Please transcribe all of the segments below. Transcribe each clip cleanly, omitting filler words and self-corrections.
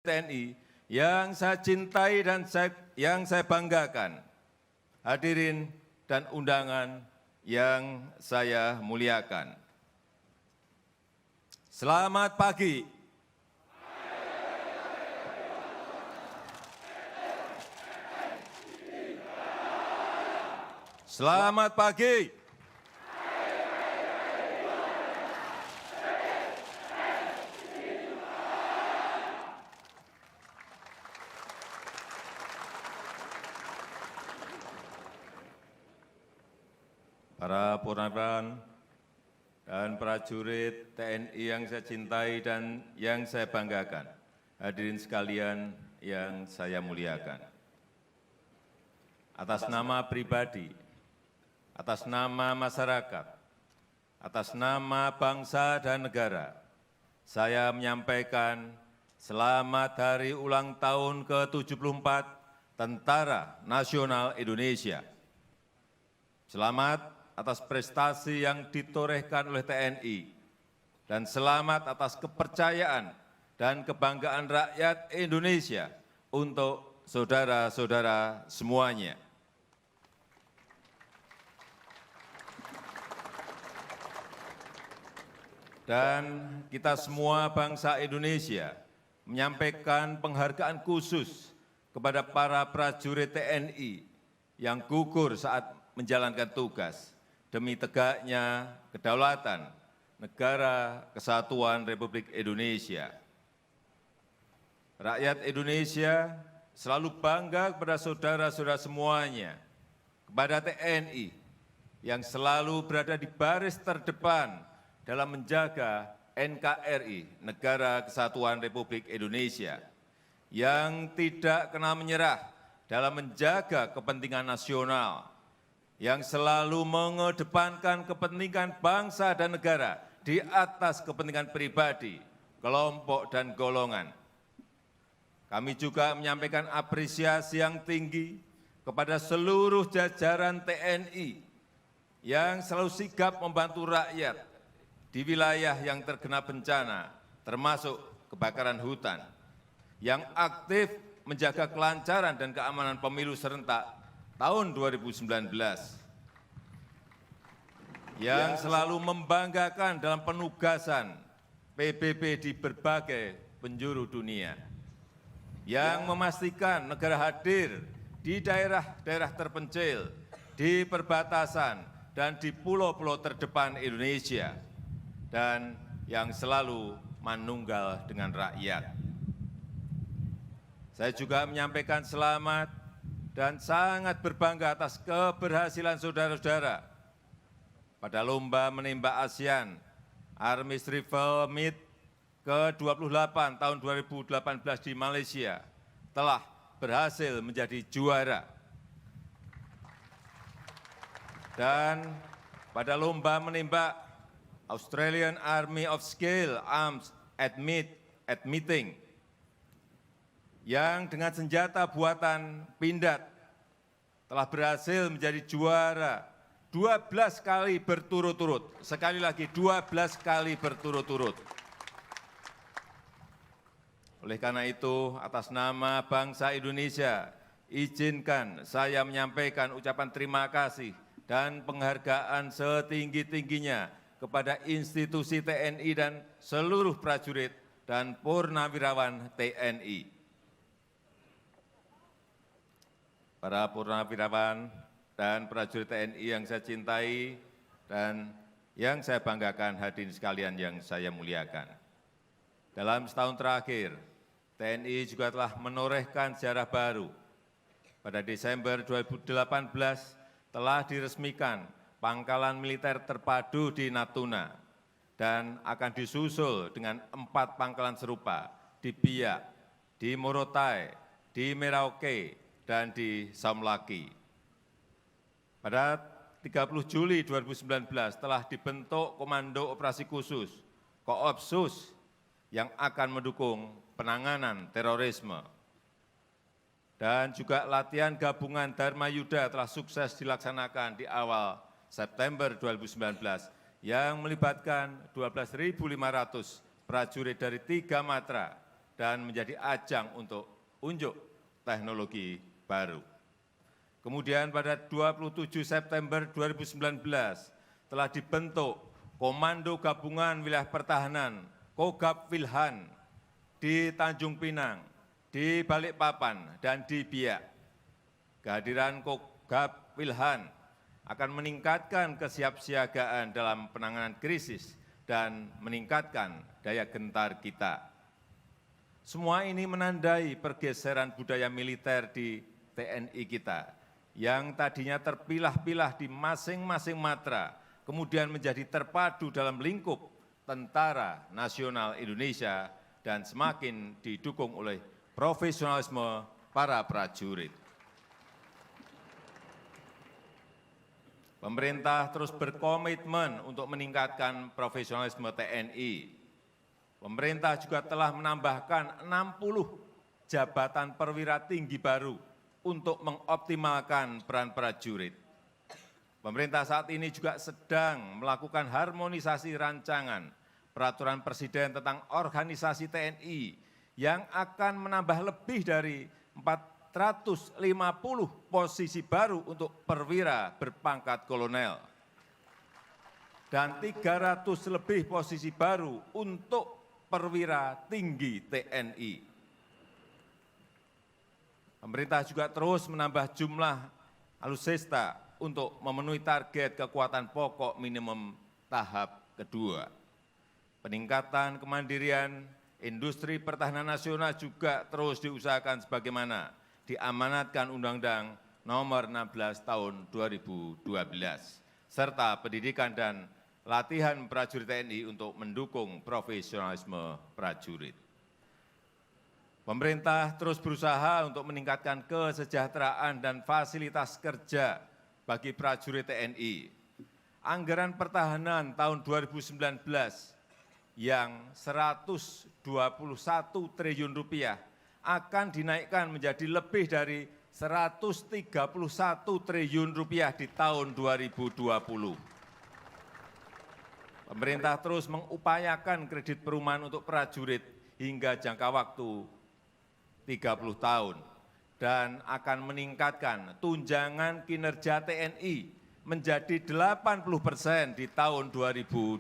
TNI yang saya cintai dan yang saya banggakan, hadirin dan undangan yang saya muliakan. Selamat pagi. Selamat pagi. Para purnawirawan dan prajurit TNI yang saya cintai dan yang saya banggakan, hadirin sekalian yang saya muliakan. Atas nama pribadi, atas nama masyarakat, atas nama bangsa dan negara, saya menyampaikan selamat hari ulang tahun ke-74 Tentara Nasional Indonesia. Selamat atas prestasi yang ditorehkan oleh TNI, dan selamat atas kepercayaan dan kebanggaan rakyat Indonesia untuk saudara-saudara semuanya. Dan kita semua bangsa Indonesia menyampaikan penghargaan khusus kepada para prajurit TNI yang gugur saat menjalankan tugas demi tegaknya kedaulatan negara kesatuan Republik Indonesia. Rakyat Indonesia selalu bangga kepada saudara-saudara semuanya, kepada TNI yang selalu berada di baris terdepan dalam menjaga NKRI, Negara Kesatuan Republik Indonesia, yang tidak kenal menyerah dalam menjaga kepentingan nasional, yang selalu mengedepankan kepentingan bangsa dan negara di atas kepentingan pribadi, kelompok, dan golongan. Kami juga menyampaikan apresiasi yang tinggi kepada seluruh jajaran TNI yang selalu sigap membantu rakyat di wilayah yang terkena bencana, termasuk kebakaran hutan, yang aktif menjaga kelancaran dan keamanan pemilu serentak tahun 2019, yang selalu membanggakan dalam penugasan PBB di berbagai penjuru dunia, yang memastikan negara hadir di daerah-daerah terpencil, di perbatasan, dan di pulau-pulau terdepan Indonesia, dan yang selalu manunggal dengan rakyat. Saya juga menyampaikan selamat dan sangat berbangga atas keberhasilan saudara-saudara pada Lomba Menembak ASEAN Armis Rifle Meet ke-28 tahun 2018 di Malaysia telah berhasil menjadi juara. Dan pada Lomba Menembak Australian Army of Scale Arms at Meeting yang dengan senjata buatan Pindad telah berhasil menjadi juara 12 kali berturut-turut. Sekali lagi 12 kali berturut-turut. Oleh karena itu, atas nama bangsa Indonesia, izinkan saya menyampaikan ucapan terima kasih dan penghargaan setinggi-tingginya kepada institusi TNI dan seluruh prajurit dan purnawirawan TNI. Para purnawirawan dan prajurit TNI yang saya cintai dan yang saya banggakan, hadirin sekalian yang saya muliakan. Dalam setahun terakhir, TNI juga telah menorehkan sejarah baru. Pada Desember 2018 telah diresmikan Pangkalan Militer Terpadu di Natuna dan akan disusul dengan 4 pangkalan serupa di Biak, di Morotai, di Merauke, dan di Samlaki. Pada 30 Juli 2019 telah dibentuk Komando Operasi Khusus Koopsus yang akan mendukung penanganan terorisme. Dan juga latihan gabungan Dharma Yuda telah sukses dilaksanakan di awal September 2019 yang melibatkan 12.500 prajurit dari 3 matra dan menjadi ajang untuk unjuk teknologi baru. Kemudian pada 27 September 2019 telah dibentuk Komando Gabungan Wilayah Pertahanan Kogab Wilhan di Tanjung Pinang, di Balikpapan, dan di Biak. Kehadiran Kogab Wilhan akan meningkatkan kesiapsiagaan dalam penanganan krisis dan meningkatkan daya gentar kita. Semua ini menandai pergeseran budaya militer di TNI kita, yang tadinya terpilah-pilah di masing-masing matra, kemudian menjadi terpadu dalam lingkup Tentara Nasional Indonesia dan semakin didukung oleh profesionalisme para prajurit. Pemerintah terus berkomitmen untuk meningkatkan profesionalisme TNI. Pemerintah juga telah menambahkan 60 jabatan perwira tinggi baru untuk mengoptimalkan peran prajurit. Pemerintah saat ini juga sedang melakukan harmonisasi rancangan peraturan Presiden tentang organisasi TNI yang akan menambah lebih dari 450 posisi baru untuk perwira berpangkat kolonel dan 300 lebih posisi baru untuk perwira tinggi TNI. Pemerintah juga terus menambah jumlah alutsista untuk memenuhi target kekuatan pokok minimum tahap kedua. Peningkatan kemandirian industri pertahanan nasional juga terus diusahakan sebagaimana diamanatkan Undang-Undang Nomor 16 Tahun 2012, serta pendidikan dan latihan prajurit TNI untuk mendukung profesionalisme prajurit. Pemerintah terus berusaha untuk meningkatkan kesejahteraan dan fasilitas kerja bagi prajurit TNI. Anggaran pertahanan tahun 2019 yang 121 triliun rupiah akan dinaikkan menjadi lebih dari 131 triliun rupiah di tahun 2020. Pemerintah terus mengupayakan kredit perumahan untuk prajurit hingga jangka waktu 30 tahun dan akan meningkatkan tunjangan kinerja TNI menjadi 80% di tahun 2020.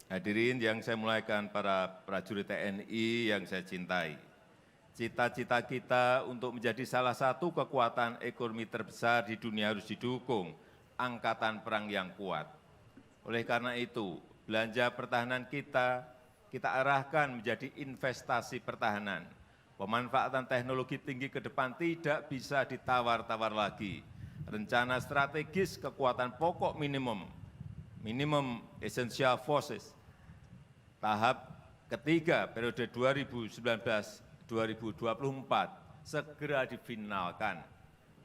Hadirin yang saya muliakan, para prajurit TNI yang saya cintai, cita-cita kita untuk menjadi salah satu kekuatan ekonomi terbesar di dunia harus didukung angkatan perang yang kuat. Oleh karena itu, belanja pertahanan kita arahkan menjadi investasi pertahanan. Pemanfaatan teknologi tinggi ke depan tidak bisa ditawar-tawar lagi. Rencana strategis kekuatan pokok minimum essential forces, tahap ketiga periode 2019-2024 segera difinalkan.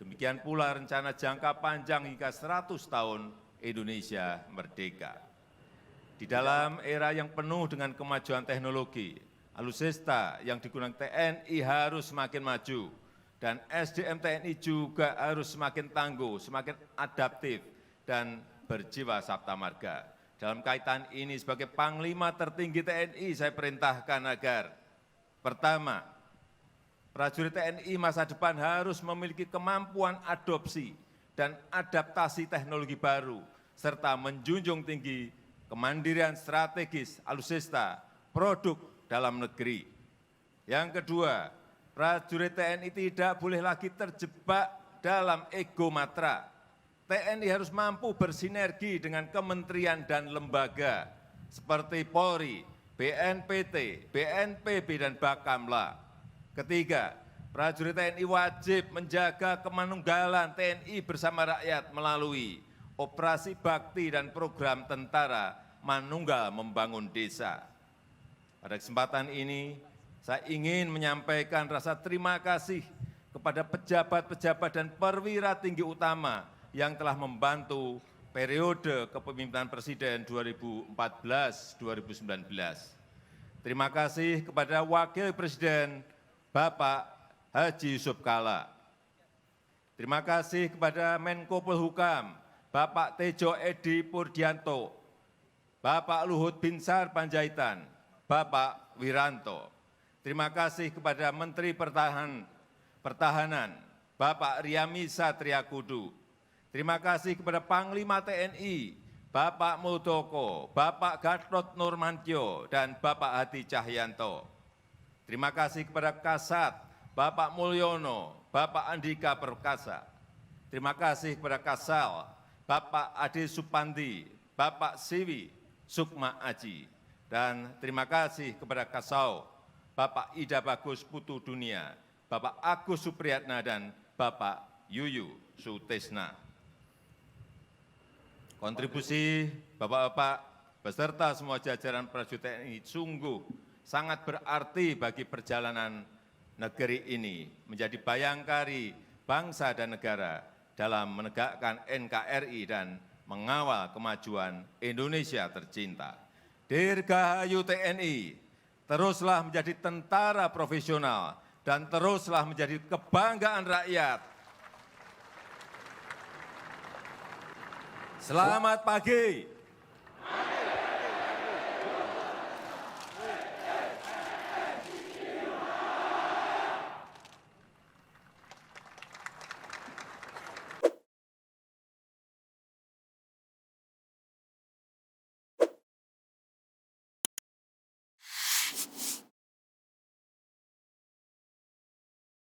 Demikian pula rencana jangka panjang hingga 100 tahun Indonesia merdeka. Di dalam era yang penuh dengan kemajuan teknologi, alutsista yang digunakan TNI harus semakin maju, dan SDM TNI juga harus semakin tangguh, semakin adaptif, dan berjiwa sabta marga. Dalam kaitan ini, sebagai Panglima tertinggi TNI, saya perintahkan agar, pertama, prajurit TNI masa depan harus memiliki kemampuan adopsi dan adaptasi teknologi baru, serta menjunjung tinggi kemandirian strategis alutsista produk dalam negeri. Yang kedua, prajurit TNI tidak boleh lagi terjebak dalam ego matra. TNI harus mampu bersinergi dengan kementerian dan lembaga seperti Polri, BNPT, BNPB, dan Bakamla. Ketiga, prajurit TNI wajib menjaga kemanunggalan TNI bersama rakyat melalui operasi bakti dan program tentara manunggal membangun desa. Pada kesempatan ini, saya ingin menyampaikan rasa terima kasih kepada pejabat-pejabat dan perwira tinggi utama yang telah membantu periode kepemimpinan Presiden 2014-2019. Terima kasih kepada Wakil Presiden Bapak Haji Yusuf Kalla. Terima kasih kepada Menko Polhukam, Bapak Tejo Edi Purdianto. Bapak Luhut Binsar Panjaitan, Bapak Wiranto. Terima kasih kepada Menteri Pertahanan, Bapak Riamisa Triakudu. Terima kasih kepada Panglima TNI, Bapak Muldoko, Bapak Gatot Nurmantio, dan Bapak Hadi Cahyanto. Terima kasih kepada Kasat, Bapak Mulyono, Bapak Andika Perkasa. Terima kasih kepada Kasal, Bapak Ade Supandi, Bapak Siwi Sukma Aji. Dan terima kasih kepada Kasau, Bapak Ida Bagus Putu Dunia, Bapak Agus Supriyatna, dan Bapak Yuyu Sutesna. Kontribusi Bapak-Bapak beserta semua jajaran prajurit TNI sungguh sangat berarti bagi perjalanan negeri ini menjadi bayangkari bangsa dan negara dalam menegakkan NKRI dan mengawal kemajuan Indonesia tercinta. Dirgahayu TNI, teruslah menjadi tentara profesional dan teruslah menjadi kebanggaan rakyat. Selamat pagi.